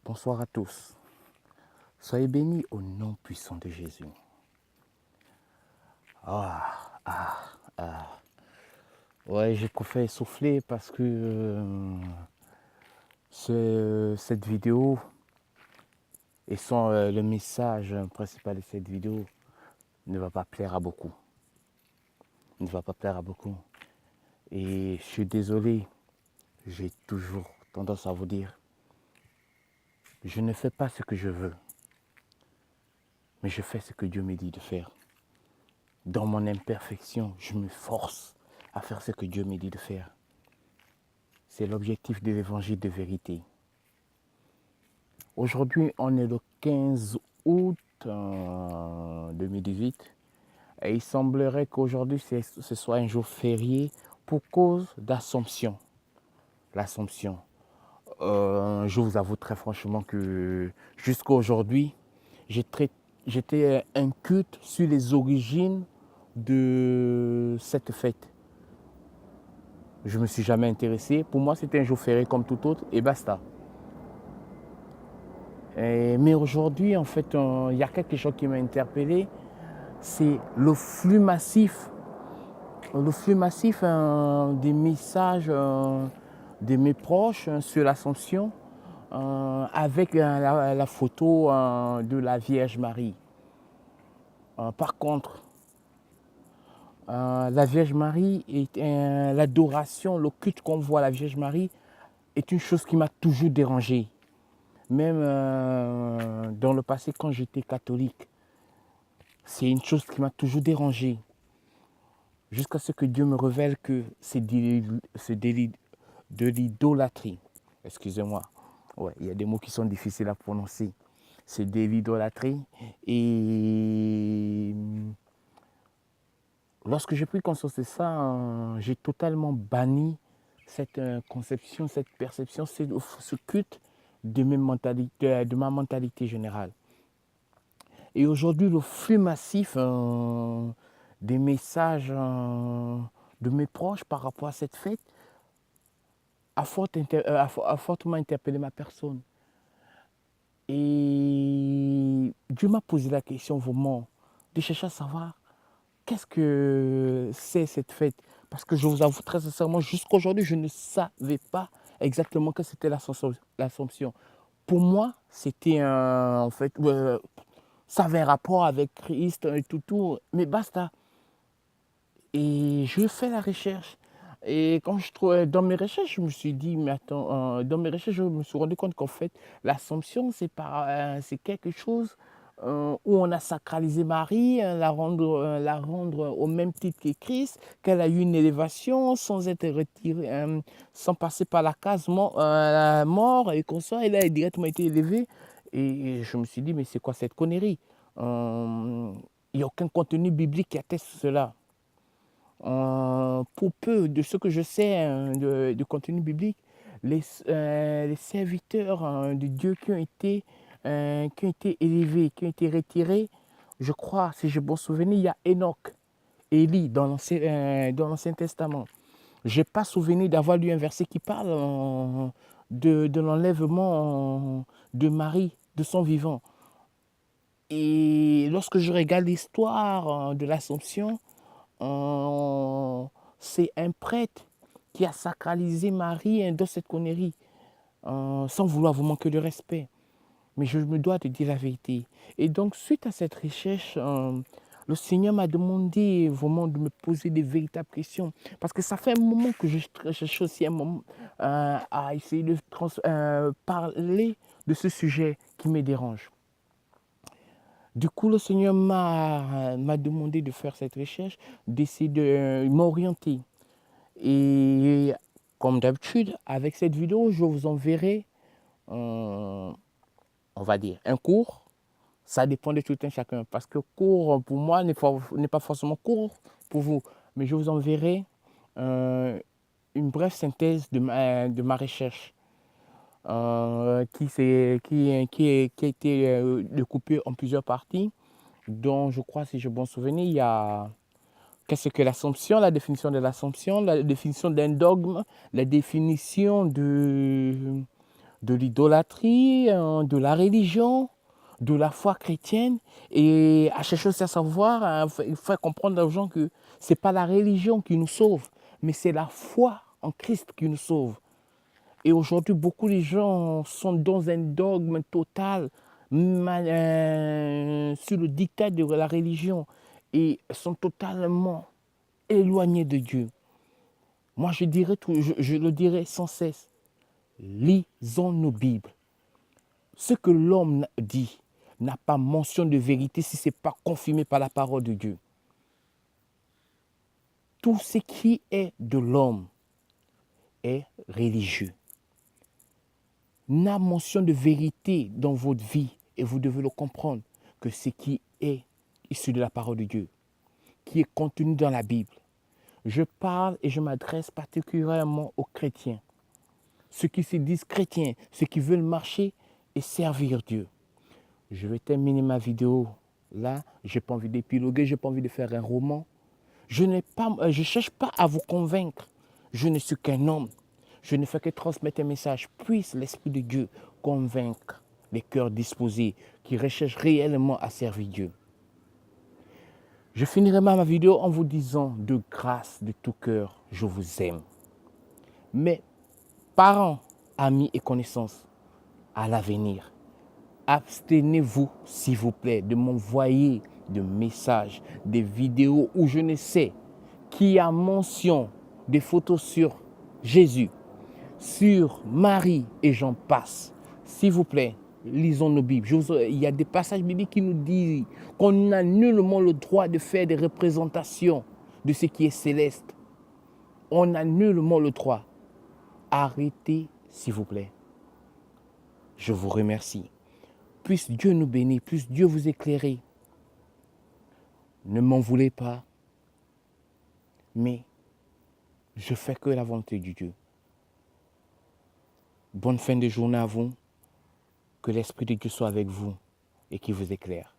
Bonsoir à tous. Soyez bénis au nom puissant de Jésus. Ouais, j'ai préféré souffler parce que cette vidéo et le message principal de cette vidéo ne va pas plaire à beaucoup. Ne va pas plaire à beaucoup. Et je suis désolé, j'ai toujours tendance à vous dire, je ne fais pas ce que je veux, mais je fais ce que Dieu me dit de faire. Dans mon imperfection, je me force à faire ce que Dieu me dit de faire. C'est l'objectif de l'évangile de vérité. Aujourd'hui, on est le 15 août 2018 et il semblerait qu'aujourd'hui, ce soit un jour férié pour cause d'Assomption. L'Assomption. Je vous avoue très franchement que jusqu'à aujourd'hui, j'étais un culte sur les origines de cette fête. Je ne me suis jamais intéressé. Pour moi, c'était un jour férié comme tout autre et basta. Mais aujourd'hui, en fait, il y a quelque chose qui m'a interpellé. C'est le flux massif. Le flux massif des messages de mes proches sur l'Assomption avec la photo de la Vierge Marie. Par contre, la Vierge Marie, l'adoration, le culte qu'on voit à la Vierge Marie est une chose qui m'a toujours dérangé. Même dans le passé, quand j'étais catholique, c'est une chose qui m'a toujours dérangé. Jusqu'à ce que Dieu me révèle que c'est de l'idolâtrie. Excusez-moi. Ouais, il y a des mots qui sont difficiles à prononcer. C'est de l'idolâtrie. Et lorsque j'ai pris conscience de ça, j'ai totalement banni cette conception, cette perception, ce culte de ma mentalité générale. Et aujourd'hui, le flux massif des messages de mes proches par rapport à cette fête a fortement interpellé ma personne. Et Dieu m'a posé la question vraiment de chercher à savoir qu'est-ce que c'est cette fête. Parce que je vous avoue très sincèrement, jusqu'à aujourd'hui, je ne savais pas exactement que c'était l'Assomption. Pour moi, c'était en fait, ça avait un rapport avec Christ et tout, mais basta. Et je fais la recherche. Et quand je trouvais dans mes recherches, je me suis dit, mais attends, dans mes recherches, je me suis rendu compte qu'en fait, l'Assomption, c'est quelque chose où on a sacralisé Marie, la rendre au même titre que Christ, qu'elle a eu une élévation sans être retirée, sans passer par la case mort et qu'on soit, elle a directement été élevée. Et je me suis dit, mais c'est quoi cette connerie? Il n'y a aucun contenu biblique qui atteste cela. Pour peu de ce que je sais de contenu biblique, les serviteurs de Dieu qui ont été élevés, qui ont été retirés, je crois, si j'ai bon souvenir, il y a Enoch, Élie dans l'Ancien Testament. Je n'ai pas souvenir d'avoir lu un verset qui parle de l'enlèvement de Marie, de son vivant. Et lorsque je regarde l'histoire de l'Assomption, c'est un prêtre qui a sacralisé Marie dans cette connerie, sans vouloir vous manquer de respect. Mais je me dois de dire la vérité. Et donc, suite à cette recherche, le Seigneur m'a demandé vraiment de me poser des véritables questions. Parce que ça fait un moment que je cherche aussi un moment à essayer de parler de ce sujet qui me dérange. Du coup, le Seigneur m'a demandé de faire cette recherche, d'essayer de m'orienter. Et comme d'habitude, avec cette vidéo, je vous enverrai, on va dire, un cours. Ça dépend de tout un chacun. Parce que cours, pour moi, n'est pas forcément court pour vous. Mais je vous enverrai une brève synthèse de ma recherche. Qui a été découpé en plusieurs parties, dont je crois, si j'ai bon souvenir, il y a qu'est-ce que l'Assomption, la définition de l'Assomption, la définition d'un dogme, la définition de l'idolâtrie, de la religion, de la foi chrétienne, et à chercher aussi à savoir, à faire comprendre aux gens que ce n'est pas la religion qui nous sauve, mais c'est la foi en Christ qui nous sauve. Et aujourd'hui, beaucoup de gens sont dans un dogme total sur le dictat de la religion et sont totalement éloignés de Dieu. Moi, je le dirai sans cesse. Lisons nos Bibles. Ce que l'homme dit n'a pas mention de vérité si ce n'est pas confirmé par la parole de Dieu. Tout ce qui est de l'homme est religieux. N'a mention de vérité dans votre vie et vous devez le comprendre que ce qui est issu de la parole de Dieu, qui est contenu dans la Bible. Je parle et je m'adresse particulièrement aux chrétiens. Ceux qui se disent chrétiens, ceux qui veulent marcher et servir Dieu. Je vais terminer ma vidéo là. Je n'ai pas envie d'épiloguer, je n'ai pas envie de faire un roman. Je ne cherche pas à vous convaincre. Je ne suis qu'un homme. Je ne fais que transmettre un message. Puisse l'Esprit de Dieu convaincre les cœurs disposés qui recherchent réellement à servir Dieu. Je finirai ma vidéo en vous disant de grâce, de tout cœur, je vous aime. Mes parents, amis et connaissances, à l'avenir, abstenez-vous, s'il vous plaît, de m'envoyer des messages, des vidéos où je ne sais qui a mention des photos sur Jésus, sur Marie et j'en passe. S'il vous plaît, lisons nos Bibles. Il y a des passages bibliques qui nous disent qu'on n'a nullement le droit de faire des représentations de ce qui est céleste. On n'a nullement le droit. Arrêtez, s'il vous plaît. Je vous remercie. Puisse Dieu nous bénir, puisse Dieu vous éclairer. Ne m'en voulez pas, mais je fais que la volonté de Dieu. Bonne fin de journée à vous. Que l'Esprit de Dieu soit avec vous et qu'il vous éclaire.